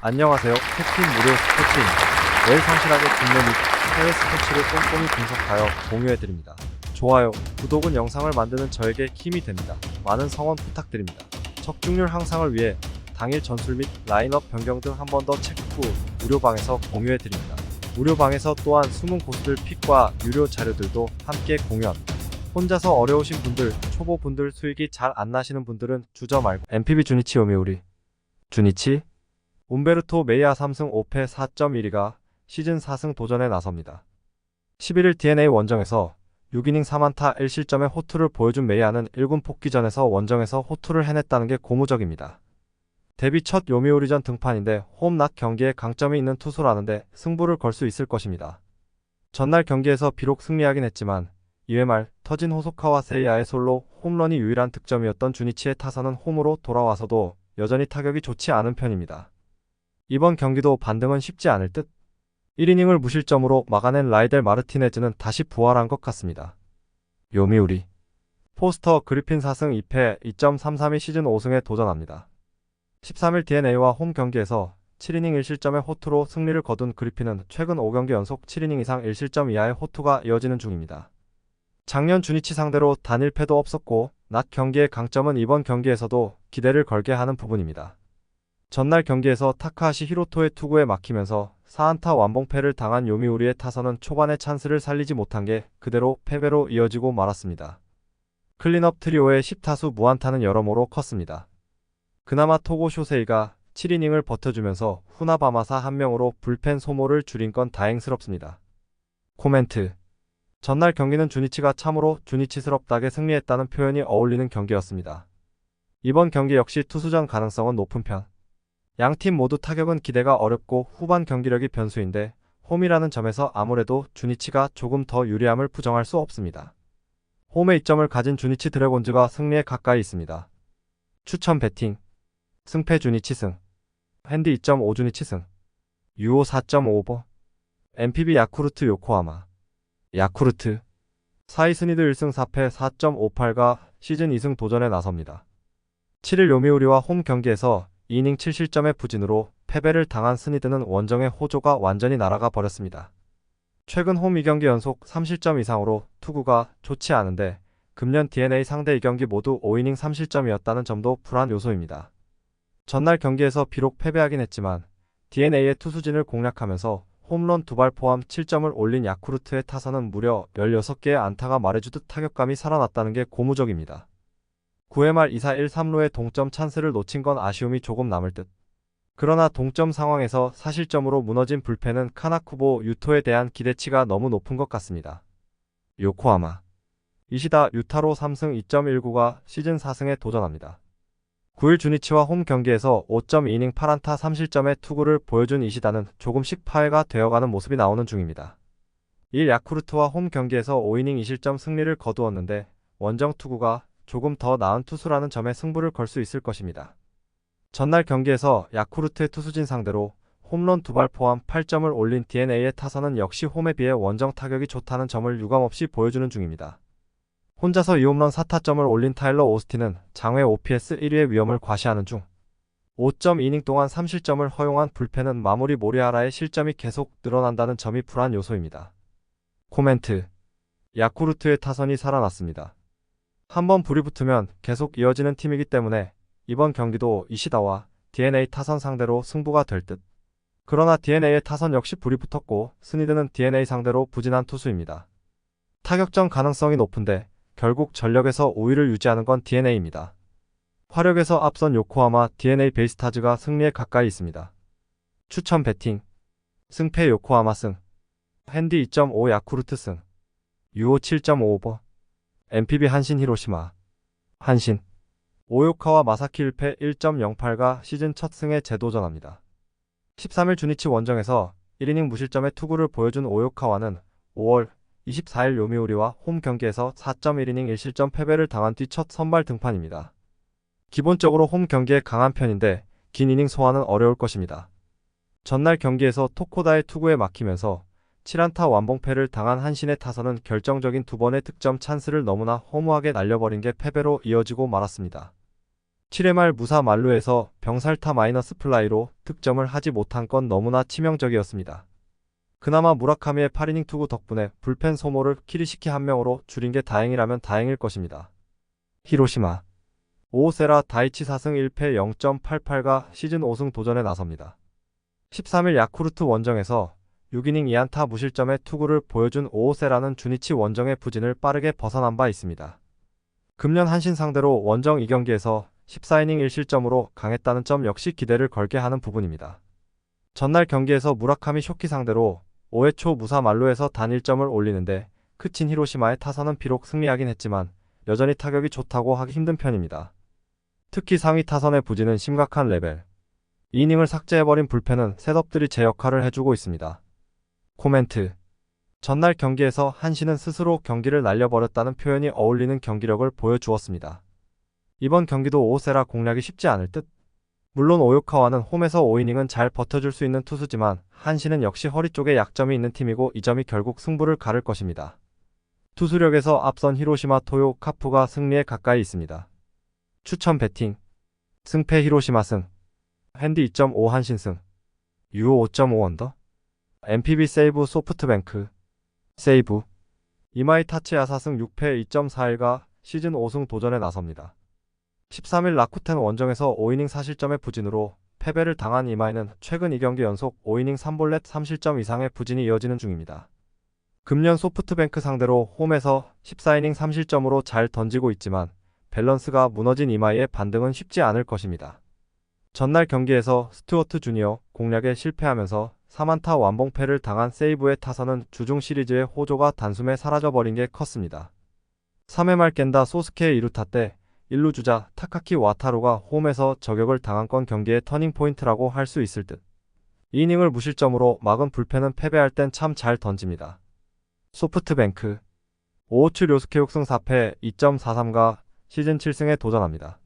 안녕하세요. 캡틴 무료 스포츠입니다. 매일 성실하게 국내 및 해외 스포츠를 꼼꼼히 분석하여 공유해드립니다. 좋아요, 구독은 영상을 만드는 저에게 힘이 됩니다. 많은 성원 부탁드립니다. 적중률 향상을 위해 당일 전술 및 라인업 변경 등 한 번 더 체크 후 무료방에서 공유해드립니다. 무료방에서 또한 숨은 고수들 픽과 유료 자료들도 함께 공유합니다. 혼자서 어려우신 분들, 초보분들, 수익이 잘 안 나시는 분들은 주저 말고 MPB 주니치 요미우리 주니치 움베르토 메이아 3승 5패 4.1위가 시즌 4승 도전에 나섭니다. 11일 DNA 원정에서 6이닝 3안타 1실점의 호투를 보여준 메이아는 1군 복귀전에서 원정에서 호투를 해냈다는 게 고무적입니다. 데뷔 첫 요미우리전 등판인데 홈 낮 경기에 강점이 있는 투수라는데 승부를 걸 수 있을 것입니다. 전날 경기에서 비록 승리하긴 했지만 2회 말 터진 호소카와 세이아의 솔로 홈런이 유일한 득점이었던 주니치의 타선은 홈으로 돌아와서도 여전히 타격이 좋지 않은 편입니다. 이번 경기도 반등은 쉽지 않을 듯. 1이닝을 무실점으로 막아낸 라이델 마르티네즈는 다시 부활한 것 같습니다. 요미우리 포스터 그리핀 4승 2패 2.332 시즌 5승에 도전합니다. 13일 DNA와 홈 경기에서 7이닝 1실점의 호투로 승리를 거둔 그리핀은 최근 5경기 연속 7이닝 이상 1실점 이하의 호투가 이어지는 중입니다. 작년 주니치 상대로 단 1패도 없었고 낮 경기의 강점은 이번 경기에서도 기대를 걸게 하는 부분입니다. 전날 경기에서 타카하시 히로토의 투구에 막히면서 4안타 완봉패를 당한 요미우리의 타선은 초반에 찬스를 살리지 못한 게 그대로 패배로 이어지고 말았습니다. 클린업 트리오의 10타수 무안타는 여러모로 컸습니다. 그나마 토고 쇼세이가 7이닝을 버텨주면서 후나바마사 한 명으로 불펜 소모를 줄인 건 다행스럽습니다. 코멘트. 전날 경기는 주니치가 참으로 주니치스럽다게 승리했다는 표현이 어울리는 경기였습니다. 이번 경기 역시 투수전 가능성은 높은 편. 양팀 모두 타격은 기대가 어렵고 후반 경기력이 변수인데 홈이라는 점에서 아무래도 주니치가 조금 더 유리함을 부정할 수 없습니다. 홈에 이점을 가진 주니치 드래곤즈가 승리에 가까이 있습니다. 추천 배팅 승패 주니치 승 핸디 2.5 주니치 승 유오 4.5버 MPB 야쿠르트 요코하마 야쿠르트 4위 스니드 1승 4패 4.58가 시즌 2승 도전에 나섭니다. 7일 요미우리와 홈 경기에서 2이닝 7실점의 부진으로 패배를 당한 스니드는 원정의 호조가 완전히 날아가 버렸습니다. 최근 홈 2경기 연속 3실점 이상으로 투구가 좋지 않은데 금년 DNA 상대 2경기 모두 5이닝 3실점이었다는 점도 불안 요소입니다. 전날 경기에서 비록 패배하긴 했지만 DNA의 투수진을 공략하면서 홈런 2발 포함 7점을 올린 야쿠르트의 타선은 무려 16개의 안타가 말해주듯 타격감이 살아났다는 게 고무적입니다. 9회 말 2사 1-3루의 동점 찬스를 놓친 건 아쉬움이 조금 남을 듯. 그러나 동점 상황에서 사실점으로 무너진 불펜은 카나쿠보 유토에 대한 기대치가 너무 높은 것 같습니다. 요코하마 이시다 유타로 3승 2.19가 시즌 4승에 도전합니다. 9일 주니치와 홈 경기에서 5.2이닝 8안타 3실점의 투구를 보여준 이시다는 조금씩 파해가 되어가는 모습이 나오는 중입니다. 1 야쿠르트와 홈 경기에서 5이닝 2실점 승리를 거두었는데 원정 투구가 조금 더 나은 투수라는 점에 승부를 걸 수 있을 것입니다. 전날 경기에서 야쿠르트의 투수진 상대로 홈런 2발 포함 8점을 올린 DNA의 타선은 역시 홈에 비해 원정 타격이 좋다는 점을 유감없이 보여주는 중입니다. 혼자서 2홈런 4타점을 올린 타일러 오스틴은 장외 OPS 1위의 위험을 과시하는 중 5.2이닝 동안 3실점을 허용한 불펜은 마무리 모리아라의 실점이 계속 늘어난다는 점이 불안 요소입니다. 코멘트. 야쿠르트의 타선이 살아났습니다. 한번 불이 붙으면 계속 이어지는 팀이기 때문에 이번 경기도 이시다와 DNA 타선 상대로 승부가 될 듯. 그러나 DNA의 타선 역시 불이 붙었고 스니드는 DNA 상대로 부진한 투수입니다. 타격전 가능성이 높은데 결국 전력에서 5위를 유지하는 건 DNA입니다. 화력에서 앞선 요코하마 DNA 베이스타즈가 승리에 가까이 있습니다. 추천 배팅 승패 요코하마 승 핸디 2.5 야쿠르트 승 유오 7.5오버 MPB 한신 히로시마 한신 오요카와 마사키 1패 1.08가 시즌 첫 승에 재도전합니다. 13일 주니치 원정에서 1이닝 무실점의 투구를 보여준 오요카와는 5월 24일 요미우리와 홈 경기에서 4.1이닝 1실점 패배를 당한 뒤 첫 선발 등판입니다. 기본적으로 홈 경기에 강한 편인데 긴 이닝 소화는 어려울 것입니다. 전날 경기에서 토코다의 투구에 막히면서 7안타 완봉패를 당한 한신의 타선은 결정적인 2번의 득점 찬스를 너무나 허무하게 날려버린 게 패배로 이어지고 말았습니다. 7회 말 무사 만루에서 병살타 마이너스 플라이로 득점을 하지 못한 건 너무나 치명적이었습니다. 그나마 무라카미의 8이닝 투구 덕분에 불펜 소모를 키리시키 한 명으로 줄인 게 다행이라면 다행일 것입니다. 히로시마 오오세라 다이치 4승 1패 0.88가 시즌 5승 도전에 나섭니다. 13일 야쿠르트 원정에서 6이닝 2안타 무실점의 투구를 보여준 오오세라는 주니치 원정의 부진을 빠르게 벗어난 바 있습니다. 금년 한신 상대로 원정 2경기에서 14이닝 1실점으로 강했다는 점 역시 기대를 걸게 하는 부분입니다. 전날 경기에서 무라카미 쇼키 상대로 5회 초 무사 만루에서 단 1점을 올리는데 크친 히로시마의 타선은 비록 승리하긴 했지만 여전히 타격이 좋다고 하기 힘든 편입니다. 특히 상위 타선의 부진은 심각한 레벨. 이닝을 삭제해버린 불펜은 셋업들이 제 역할을 해주고 있습니다. 코멘트. 전날 경기에서 한신은 스스로 경기를 날려버렸다는 표현이 어울리는 경기력을 보여주었습니다. 이번 경기도 오오세라 공략이 쉽지 않을 듯. 물론 오요카와는 홈에서 5이닝은 잘 버텨줄 수 있는 투수지만 한신은 역시 허리 쪽에 약점이 있는 팀이고 이 점이 결국 승부를 가를 것입니다. 투수력에서 앞선 히로시마 토요 카푸가 승리에 가까이 있습니다. 추천 배팅. 승패 히로시마 승. 핸디 2.5 한신 승. 유오 5.5 언더. MPB 세이브 소프트뱅크. 세이브. 이마이 타츠야 4승 6패 2.41가 시즌 5승 도전에 나섭니다. 13일 라쿠텐 원정에서 5이닝 4실점의 부진으로 패배를 당한 이마이는 최근 2경기 연속 5이닝 3볼넷 3실점 이상의 부진이 이어지는 중입니다. 금년 소프트뱅크 상대로 홈에서 14이닝 3실점으로 잘 던지고 있지만 밸런스가 무너진 이마이의 반등은 쉽지 않을 것입니다. 전날 경기에서 스튜어트 주니어 공략에 실패하면서 3안타 완봉패를 당한 세이브의 타선은 주중 시리즈의 호조가 단숨에 사라져버린 게 컸습니다. 3회 말 깬다 소스케의 2루타 때 1루 주자 타카키 와타루가 홈에서 저격을 당한 건 경기의 터닝포인트라고 할 수 있을 듯. 이닝을 무실점으로 막은 불펜은 패배할 땐 참 잘 던집니다. 소프트뱅크. 오호츠 료스케 6승 4패 2.43가 시즌 7승에 도전합니다.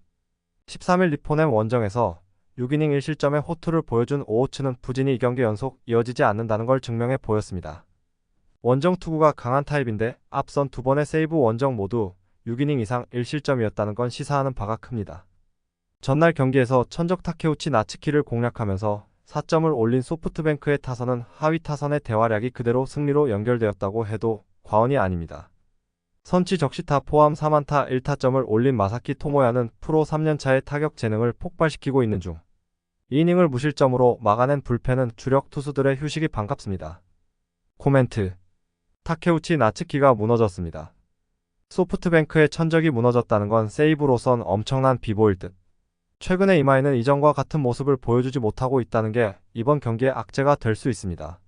13일 니포넴 원정에서 6이닝 1실점의 호투를 보여준 오호츠는 부진이 2경기 연속 이어지지 않는다는 걸 증명해 보였습니다. 원정 투구가 강한 타입인데 앞선 두 번의 세이브 원정 모두 6이닝 이상 1실점이었다는 건 시사하는 바가 큽니다. 전날 경기에서 천적 타케우치 나츠키를 공략하면서 4점을 올린 소프트뱅크의 타선은 하위 타선의 대활약이 그대로 승리로 연결되었다고 해도 과언이 아닙니다. 선취 적시타 포함 3안타 1타점을 올린 마사키 토모야는 프로 3년차의 타격 재능을 폭발시키고 있는 중. 이닝을 무실점으로 막아낸 불펜은 주력 투수들의 휴식이 반갑습니다. 코멘트. 타케우치 나츠키가 무너졌습니다. 소프트뱅크의 천적이 무너졌다는 건 세이브로선 엄청난 비보일 듯. 최근에 이마이는 이전과 같은 모습을 보여주지 못하고 있다는 게 이번 경기의 악재가 될 수 있습니다.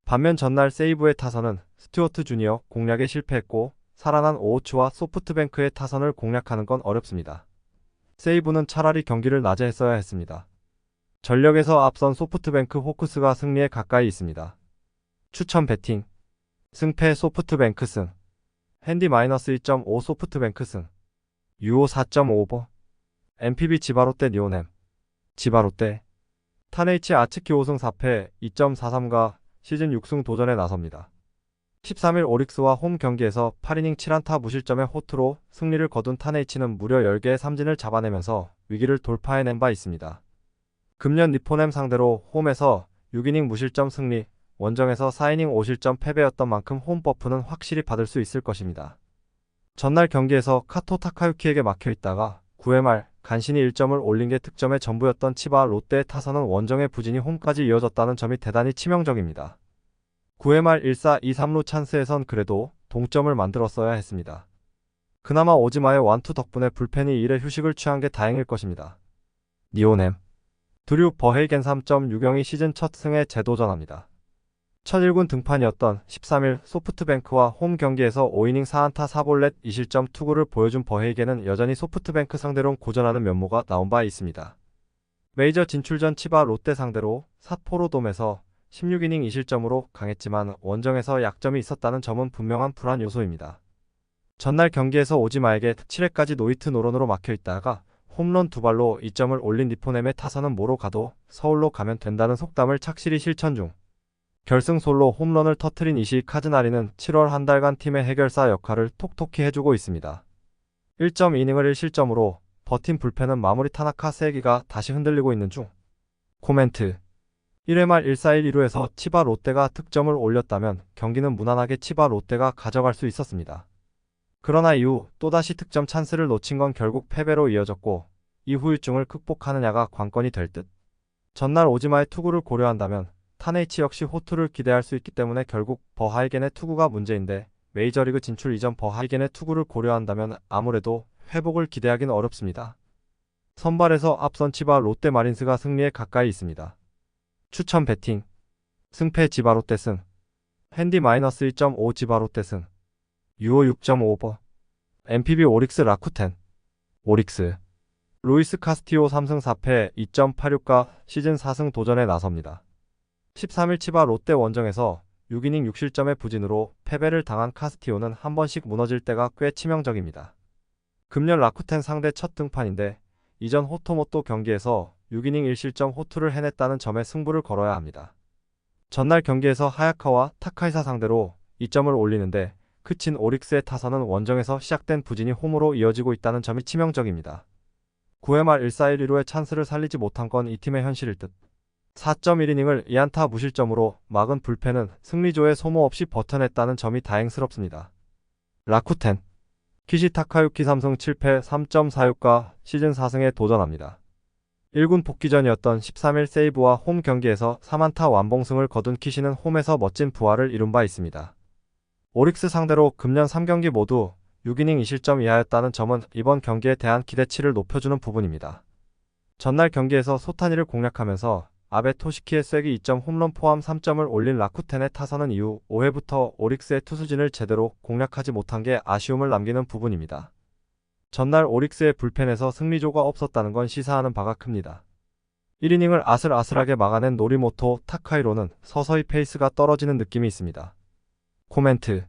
반면 전날 세이브의 타선은 스튜어트 주니어 공략에 실패했고 살아난 오호츠와 소프트뱅크의 타선을 공략하는 건 어렵습니다. 세이브는 차라리 경기를 낮에 했어야 했습니다. 전력에서 앞선 소프트뱅크 호크스가 승리에 가까이 있습니다. 추천 배팅. 승패 소프트뱅크 승. 핸디 -1.5 소프트뱅크 승. 유오 4.5버. MPB 지바롯데 니오넴. 지바롯데. 타네이치 아츠키 5승 4패 2.43가 시즌 6승 도전에 나섭니다. 13일 오릭스와 홈 경기에서 8이닝 7안타 무실점의 호투로 승리를 거둔 타네이치는 무려 10개의 삼진을 잡아내면서 위기를 돌파해낸 바 있습니다. 금년 니포넴 상대로 홈에서 6이닝 무실점 승리, 원정에서 4이닝 5실점 패배였던 만큼 홈 버프는 확실히 받을 수 있을 것입니다. 전날 경기에서 카토 타카유키에게 막혀있다가 9회 말 간신히 1점을 올린 게 득점의 전부였던 치바 롯데의 타선은 원정의 부진이 홈까지 이어졌다는 점이 대단히 치명적입니다. 9회 말 1사 2-3루 찬스에선 그래도 동점을 만들었어야 했습니다. 그나마 오지마의 완투 덕분에 불펜이 1회 휴식을 취한 게 다행일 것입니다. 니오넴. 드류 버헤이겐 3.6영이 시즌 첫 승에 재도전합니다. 첫 1군 등판이었던 13일 소프트뱅크와 홈 경기에서 5이닝 4안타 4볼넷 2실점 투구를 보여준 버헤이겐은 여전히 소프트뱅크 상대로 고전하는 면모가 나온 바 있습니다. 메이저 진출 전 치바 롯데 상대로 삿포로돔에서 16이닝 2실점으로 강했지만 원정에서 약점이 있었다는 점은 분명한 불안 요소입니다. 전날 경기에서 오지마에게 7회까지 노히트 노런으로 막혀있다가 홈런 2발로 2점을 올린 니포넴의 타선은 뭐로 가도 서울로 가면 된다는 속담을 착실히 실천 중. 결승 솔로 홈런을 터트린 이시 카즈나리는 7월 한 달간 팀의 해결사 역할을 톡톡히 해주고 있습니다. 1.2이닝을 1실점으로 버틴 불펜은 마무리 타나카 세기가 다시 흔들리고 있는 중. 코멘트. 1회 말 1-4-1-2루에서 치바 롯데가 득점을 올렸다면 경기는 무난하게 치바 롯데가 가져갈 수 있었습니다. 그러나 이후 또다시 득점 찬스를 놓친 건 결국 패배로 이어졌고 이 후유증을 극복하느냐가 관건이 될 듯. 전날 오지마의 투구를 고려한다면 타네이치 역시 호투를 기대할 수 있기 때문에 결국 버하이겐의 투구가 문제인데 메이저리그 진출 이전 버하이겐의 투구를 고려한다면 아무래도 회복을 기대하기는 어렵습니다. 선발에서 앞선 치바 롯데 마린스가 승리에 가까이 있습니다. 추천 배팅. 승패 지바 롯데 승. 핸디 -1.5 지바 롯데 승. 유오 6.5버. MPB 오릭스 라쿠텐. 오릭스. 루이스 카스티오 3승 4패 2.86가 시즌 4승 도전에 나섭니다. 13일 치바 롯데 원정에서 6이닝 6실점의 부진으로 패배를 당한 카스티오는 한 번씩 무너질 때가 꽤 치명적입니다. 금년 라쿠텐 상대 첫 등판인데 이전 호토모토 경기에서 6이닝 1실점 호투를 해냈다는 점에 승부를 걸어야 합니다. 전날 경기에서 하야카와 타카이사 상대로 2점을 올리는데 그친 오릭스의 타선은 원정에서 시작된 부진이 홈으로 이어지고 있다는 점이 치명적입니다. 9회 말 1-4-1-2루의 찬스를 살리지 못한 건 이 팀의 현실일 듯. 4.1이닝을 2안타 무실점으로 막은 불펜은 승리조에 소모 없이 버텨냈다는 점이 다행스럽습니다. 라쿠텐. 키시 타카유키 3승 7패 3.46가 시즌 4승에 도전합니다. 1군 복귀전이었던 13일 세이브와 홈 경기에서 3안타 완봉승을 거둔 키시는 홈에서 멋진 부활을 이룬 바 있습니다. 오릭스 상대로 금년 3경기 모두 6이닝 2실점 이하였다는 점은 이번 경기에 대한 기대치를 높여주는 부분입니다. 전날 경기에서 소타니를 공략하면서 아베 토시키의 쐐기 2점 홈런 포함 3점을 올린 라쿠텐의 타선은 이후 5회부터 오릭스의 투수진을 제대로 공략하지 못한 게 아쉬움을 남기는 부분입니다. 전날 오릭스의 불펜에서 승리조가 없었다는 건 시사하는 바가 큽니다. 1이닝을 아슬아슬하게 막아낸 노리모토 타카이로는 서서히 페이스가 떨어지는 느낌이 있습니다. 코멘트.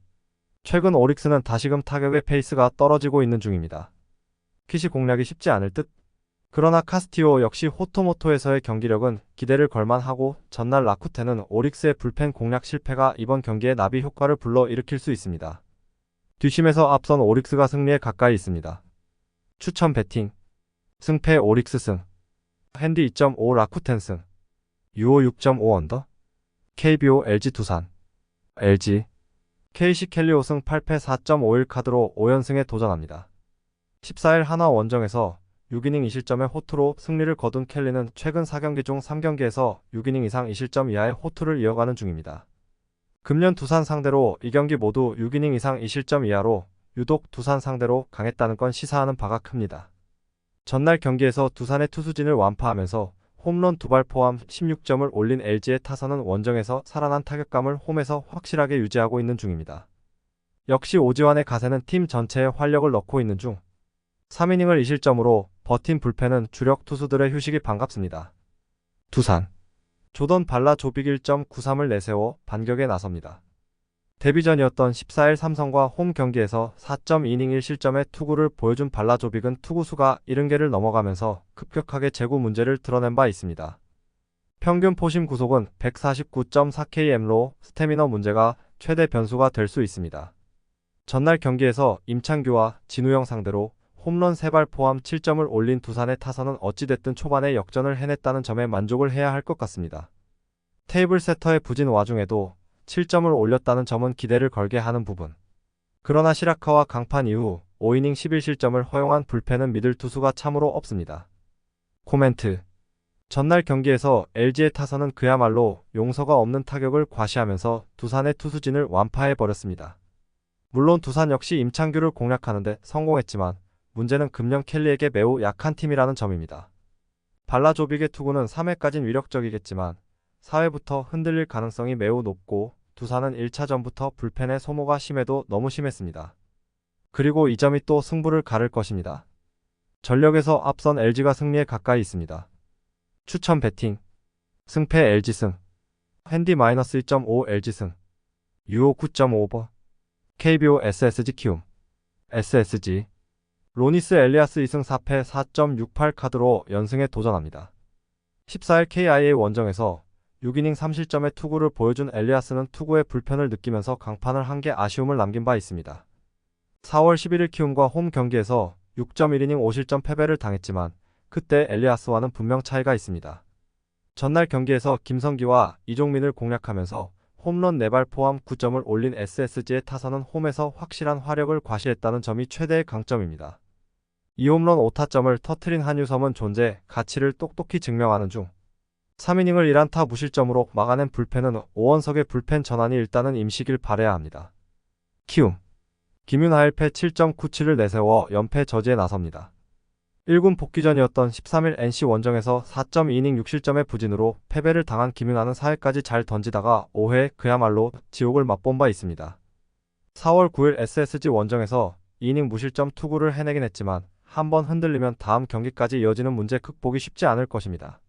최근 오릭스는 다시금 타격의 페이스가 떨어지고 있는 중입니다. 키시 공략이 쉽지 않을 듯. 그러나 카스티오 역시 호토모토에서의 경기력은 기대를 걸만하고 전날 라쿠텐은 오릭스의 불펜 공략 실패가 이번 경기에 나비 효과를 불러 일으킬 수 있습니다. 뒷심에서 앞선 오릭스가 승리에 가까이 있습니다. 추천 배팅. 승패 오릭스 승. 핸디 2.5 라쿠텐 승. 유오 6.5 언더. KBO LG 두산. LG. KC 켈리 5승 8패 4.51 카드로 5연승에 도전합니다. 14일 하나 원정에서 6이닝 2실점의 호투로 승리를 거둔 켈리는 최근 4경기 중 3경기에서 6이닝 이상 2실점 이하의 호투를 이어가는 중입니다. 금년 두산 상대로 2경기 모두 6이닝 이상 2실점 이하로 유독 두산 상대로 강했다는 건 시사하는 바가 큽니다. 전날 경기에서 두산의 투수진을 완파하면서 홈런 2발 포함 16점을 올린 LG의 타선은 원정에서 살아난 타격감을 홈에서 확실하게 유지하고 있는 중입니다. 역시 오지환의 가세는 팀 전체에 활력을 넣고 있는 중. 3이닝을 2실점으로 버틴 불펜은 주력 투수들의 휴식이 반갑습니다. 두산. 조던 발라 조빅 1.93을 내세워 반격에 나섭니다. 데뷔전이었던 14일 삼성과 홈 경기에서 4.2이닝 1실점의 투구를 보여준 발라 조빅은 투구수가 70개를 넘어가면서 급격하게 제구 문제를 드러낸 바 있습니다. 평균 포심 구속은 149.4km로 스태미너 문제가 최대 변수가 될 수 있습니다. 전날 경기에서 임창규와 진우영 상대로 홈런 3발 포함 7점을 올린 두산의 타선은 어찌됐든 초반에 역전을 해냈다는 점에 만족을 해야 할 것 같습니다. 테이블 세터의 부진 와중에도 7점을 올렸다는 점은 기대를 걸게 하는 부분. 그러나 시라카와 강판 이후 5이닝 11실점을 허용한 불펜은 믿을 투수가 참으로 없습니다. 코멘트. 전날 경기에서 LG의 타선은 그야말로 용서가 없는 타격을 과시하면서 두산의 투수진을 완파해버렸습니다. 물론 두산 역시 임창규를 공략하는데 성공했지만 문제는 금년 켈리에게 매우 약한 팀이라는 점입니다. 발라조빅의 투구는 3회까진 위력적이겠지만 4회부터 흔들릴 가능성이 매우 높고 두산은 1차전부터 불펜의 소모가 심해도 너무 심했습니다. 그리고 이 점이 또 승부를 가를 것입니다. 전력에서 앞선 LG가 승리에 가까이 있습니다. 추천 배팅. 승패 LG 승. 핸디 -1.5 LG 승. 유오 9.5버. KBO SSG 키움. SSG. 로니스 엘리아스 2승 4패 4.68 카드로 연승에 도전합니다. 14일 KIA 원정에서 6이닝 3실점의 투구를 보여준 엘리아스는 투구의 불편을 느끼면서 강판을 한 게 아쉬움을 남긴 바 있습니다. 4월 11일 키움과 홈 경기에서 6.1이닝 5실점 패배를 당했지만 그때 엘리아스와는 분명 차이가 있습니다. 전날 경기에서 김성기와 이종민을 공략하면서 홈런 4발 포함 9점을 올린 SSG의 타선은 홈에서 확실한 화력을 과시했다는 점이 최대의 강점입니다. 2홈런 5타점을 터트린 한유섬은 존재 가치를 똑똑히 증명하는 중 3이닝을 1안타 무실점으로 막아낸 불펜은 오원석의 불펜 전환이 일단은 임시길 바라야 합니다. 키움 김윤하 1패 7.97을 내세워 연패 저지에 나섭니다. 1군 복귀전이었던 13일 NC 원정에서 4.2이닝 6실점의 부진으로 패배를 당한 김윤하는 4회까지 잘 던지다가 5회 그야말로 지옥을 맛본 바 있습니다. 4월 9일 SSG 원정에서 2이닝 무실점 투구를 해내긴 했지만 한번 흔들리면 다음 경기까지 이어지는 문제 극복이 쉽지 않을 것입니다.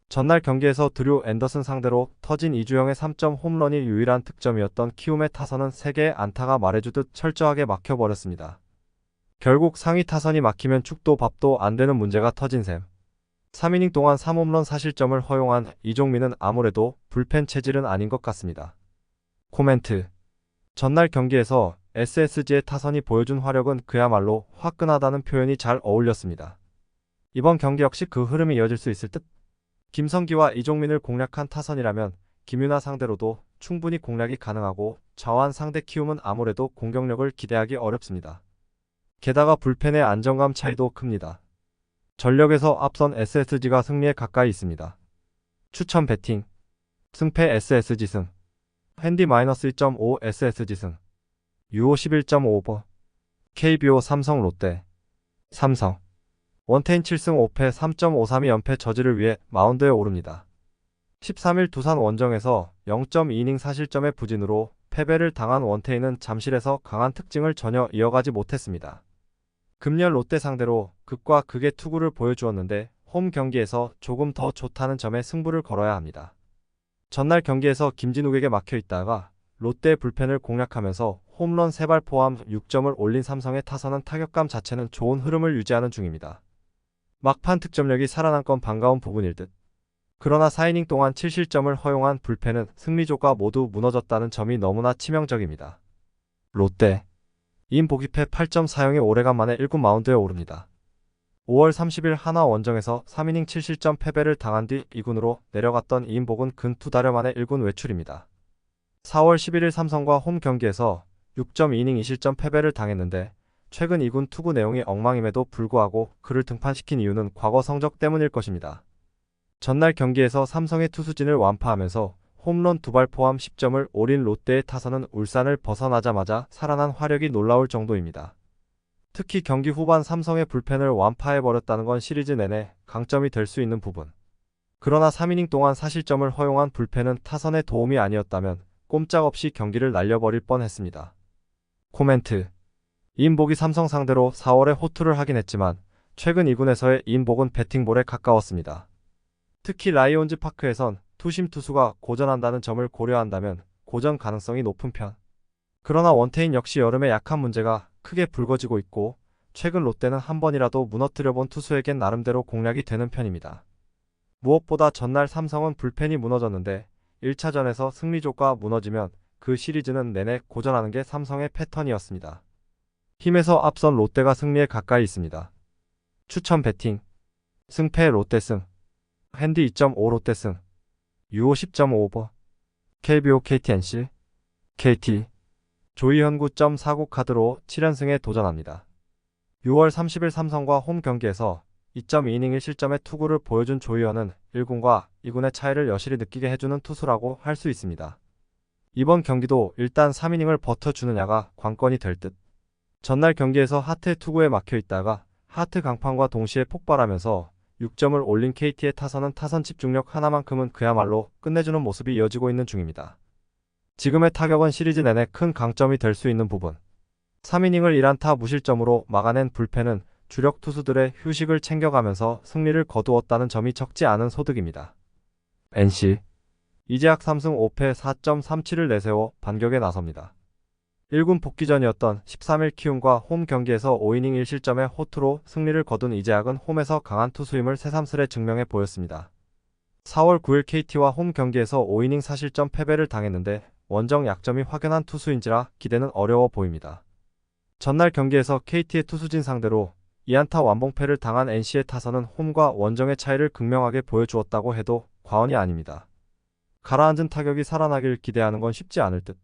전날 경기에서 드류 앤더슨 상대로 터진 이주영의 3점 홈런이 유일한 득점이었던 키움의 타선은 3개의 안타가 말해주듯 철저하게 막혀버렸습니다. 결국 상위 타선이 막히면 죽도 밥도 안 되는 문제가 터진 셈. 3이닝 동안 3홈런 4실점을 허용한 이종민은 아무래도 불펜 체질은 아닌 것 같습니다. 코멘트. 전날 경기에서 SSG의 타선이 보여준 화력은 그야말로 화끈하다는 표현이 잘 어울렸습니다. 이번 경기 역시 그 흐름이 이어질 수 있을 듯? 김성기와 이종민을 공략한 타선이라면 김윤하 상대로도 충분히 공략이 가능하고 저한 상대 키움은 아무래도 공격력을 기대하기 어렵습니다. 게다가 불펜의 안정감 차이도 큽니다. 전력에서 앞선 SSG가 승리에 가까이 있습니다. 추천 배팅 승패 SSG 승 핸디 -1.5 SSG 승 유오 11.5버 KBO 삼성 롯데 삼성 원태인 7승 5패 3.53이 연패 저지를 위해 마운드에 오릅니다. 13일 두산 원정에서 0.2이닝 4실점의 부진으로 패배를 당한 원태인은 잠실에서 강한 특징을 전혀 이어가지 못했습니다. 금년 롯데 상대로 극과 극의 투구를 보여주었는데 홈 경기에서 조금 더 좋다는 점에 승부를 걸어야 합니다. 전날 경기에서 김진욱에게 막혀있다가 롯데 불펜을 공략하면서 홈런 3발 포함 6점을 올린 삼성의 타선은 타격감 자체는 좋은 흐름을 유지하는 중입니다. 막판 득점력이 살아난 건 반가운 부분일 듯. 그러나 4이닝 동안 7실점을 허용한 불펜은 승리조가 모두 무너졌다는 점이 너무나 치명적입니다. 롯데 이인복이패 8.4형이 오래간만에 1군 마운드에 오릅니다. 5월 30일 하나 원정에서 3이닝 7실점 패배를 당한 뒤 2군으로 내려갔던 이인복은 근 2달여 만에 1군 외출입니다. 4월 11일 삼성과 홈 경기에서 6.2이닝 2실점 패배를 당했는데 최근 2군 투구 내용이 엉망임에도 불구하고 그를 등판시킨 이유는 과거 성적 때문일 것입니다. 전날 경기에서 삼성의 투수진을 완파하면서 홈런 2발 포함 10점을 올린 롯데의 타선은 울산을 벗어나자마자 살아난 화력이 놀라울 정도입니다. 특히 경기 후반 삼성의 불펜을 완파해버렸다는 건 시리즈 내내 강점이 될 수 있는 부분. 그러나 3이닝 동안 4실점을 허용한 불펜은 타선의 도움이 아니었다면 꼼짝없이 경기를 날려버릴 뻔했습니다. 코멘트. 이인복이 삼성 상대로 4월에 호투를 하긴 했지만 최근 2군에서의 이인복은 배팅볼에 가까웠습니다. 특히 라이온즈 파크에선 투심 투수가 고전한다는 점을 고려한다면 고전 가능성이 높은 편. 그러나 원태인 역시 여름에 약한 문제가 크게 불거지고 있고 최근 롯데는 한 번이라도 무너뜨려본 투수에겐 나름대로 공략이 되는 편입니다. 무엇보다 전날 삼성은 불펜이 무너졌는데 1차전에서 승리조가 무너지면 그 시리즈는 내내 고전하는 게 삼성의 패턴이었습니다. 힘에서 앞선 롯데가 승리에 가까이 있습니다. 추천 배팅 승패 롯데 승 핸디 2.5 롯데 승 유오 10.5버 KBO KTNC KT 조이현 9.49 카드로 7연승에 도전합니다. 6월 30일 삼성과 홈 경기에서 2.2이닝 1실점의 투구를 보여준 조이현은 1군과 2군의 차이를 여실히 느끼게 해주는 투수라고 할 수 있습니다. 이번 경기도 일단 3이닝을 버텨주느냐가 관건이 될 듯. 전날 경기에서 하트의 투구에 막혀있다가 하트 강판과 동시에 폭발하면서 6점을 올린 KT의 타선은 타선 집중력 하나만큼은 그야말로 끝내주는 모습이 이어지고 있는 중입니다. 지금의 타격은 시리즈 내내 큰 강점이 될 수 있는 부분. 3이닝을 1안타 무실점으로 막아낸 불펜은 주력 투수들의 휴식을 챙겨가면서 승리를 거두었다는 점이 적지 않은 소득입니다. NC 이재학 3승 5패 4.37을 내세워 반격에 나섭니다. 1군 복귀전이었던 13일 키움과 홈 경기에서 5이닝 1실점의 호투로 승리를 거둔 이재학은 홈에서 강한 투수임을 새삼스레 증명해 보였습니다. 4월 9일 KT와 홈 경기에서 5이닝 4실점 패배를 당했는데 원정 약점이 확연한 투수인지라 기대는 어려워 보입니다. 전날 경기에서 KT의 투수진 상대로 2안타 완봉패를 당한 NC의 타선은 홈과 원정의 차이를 극명하게 보여주었다고 해도 과언이 아닙니다. 가라앉은 타격이 살아나길 기대하는 건 쉽지 않을 듯.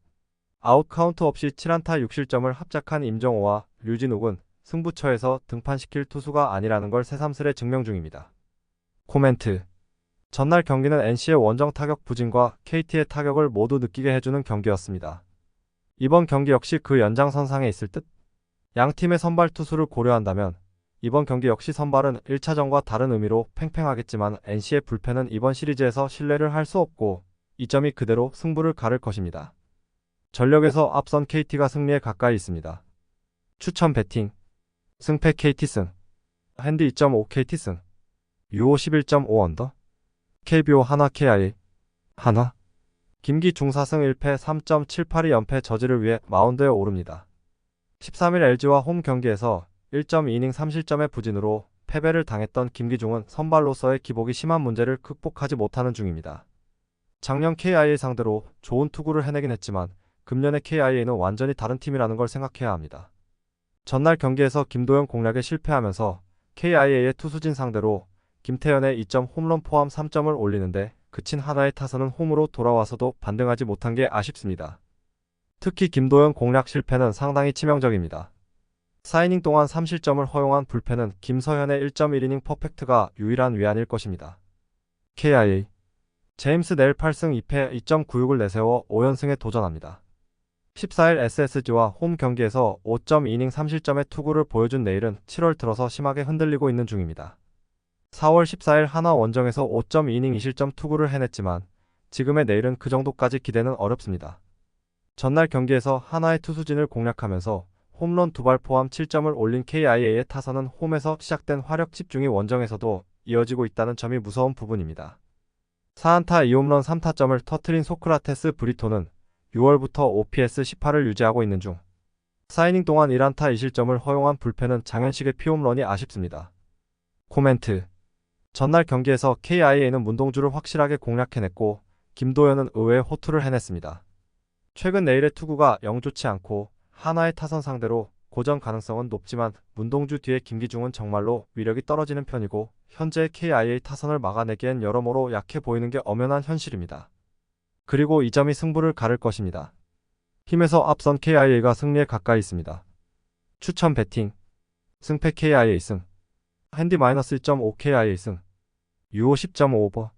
아웃 카운트 없이 7안타 6실점을 합작한 임정호와 류진욱은 승부처에서 등판시킬 투수가 아니라는 걸 새삼스레 증명 중입니다. 코멘트. 전날 경기는 NC의 원정 타격 부진과 KT의 타격을 모두 느끼게 해주는 경기였습니다. 이번 경기 역시 그 연장선상에 있을 듯. 양 팀의 선발 투수를 고려한다면 이번 경기 역시 선발은 1차전과 다른 의미로 팽팽하겠지만 NC의 불펜은 이번 시리즈에서 신뢰를 할 수 없고 이 점이 그대로 승부를 가를 것입니다. 전력에서 앞선 KT가 승리에 가까이 있습니다. 추천 배팅. 승패 KT 승. 핸디 2.5 KT 승. 유호 11.5 언더. KBO 한화 KI. 한화. 김기 중사승 1패 3.782 연패 저지를 위해 마운드에 오릅니다. 13일 LG와 홈 경기에서 1.2이닝 3실점의 부진으로 패배를 당했던 김기중은 선발로서의 기복이 심한 문제를 극복하지 못하는 중입니다. 작년 KIA 상대로 좋은 투구를 해내긴 했지만 금년의 KIA는 완전히 다른 팀이라는 걸 생각해야 합니다. 전날 경기에서 김도영 공략에 실패하면서 KIA의 투수진 상대로 김태현의 2점 홈런 포함 3점을 올리는데 그친 하나의 타선은 홈으로 돌아와서도 반등하지 못한 게 아쉽습니다. 특히 김도영 공략 실패는 상당히 치명적입니다. 4이닝 동안 3실점을 허용한 불펜은 김서현의 1.1이닝 퍼펙트가 유일한 위안일 것입니다. KIA. 제임스 넬 8승 2패 2.96을 내세워 5연승에 도전합니다. 14일 SSG와 홈 경기에서 5.2이닝 3실점의 투구를 보여준 내일은 7월 들어서 심하게 흔들리고 있는 중입니다. 4월 14일 하나 원정에서 5.2이닝 2실점 투구를 해냈지만 지금의 내일은 그 정도까지 기대는 어렵습니다. 전날 경기에서 하나의 투수진을 공략하면서 홈런 2발 포함 7점을 올린 KIA의 타선은 홈에서 시작된 화력 집중이 원정에서도 이어지고 있다는 점이 무서운 부분입니다. 4안타 2홈런 3타점을 터트린 소크라테스 브리토는 6월부터 OPS 18을 유지하고 있는 중 4이닝 동안 1안타 2실점을 허용한 불펜은 장현식의 피홈런이 아쉽습니다. 코멘트. 전날 경기에서 KIA는 문동주를 확실하게 공략해냈고 김도현은 의외의 호투를 해냈습니다. 최근 내일의 투구가 영 좋지 않고 하나의 타선 상대로 고전 가능성은 높지만 문동주 뒤에 김기중은 정말로 위력이 떨어지는 편이고 현재 KIA 타선을 막아내기엔 여러모로 약해 보이는 게 엄연한 현실입니다. 그리고 이 점이 승부를 가를 것입니다. 힘에서 앞선 KIA가 승리에 가까이 있습니다. 추천 배팅. 승패 KIA 승. 핸디 -1.5 KIA 승. 유호 10.5버.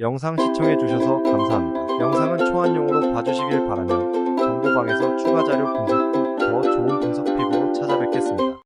영상 시청해주셔서 감사합니다. 영상은 초안용으로 봐주시길 바라며 정보방에서 추가 자료 분석 후 더 좋은 분석 피부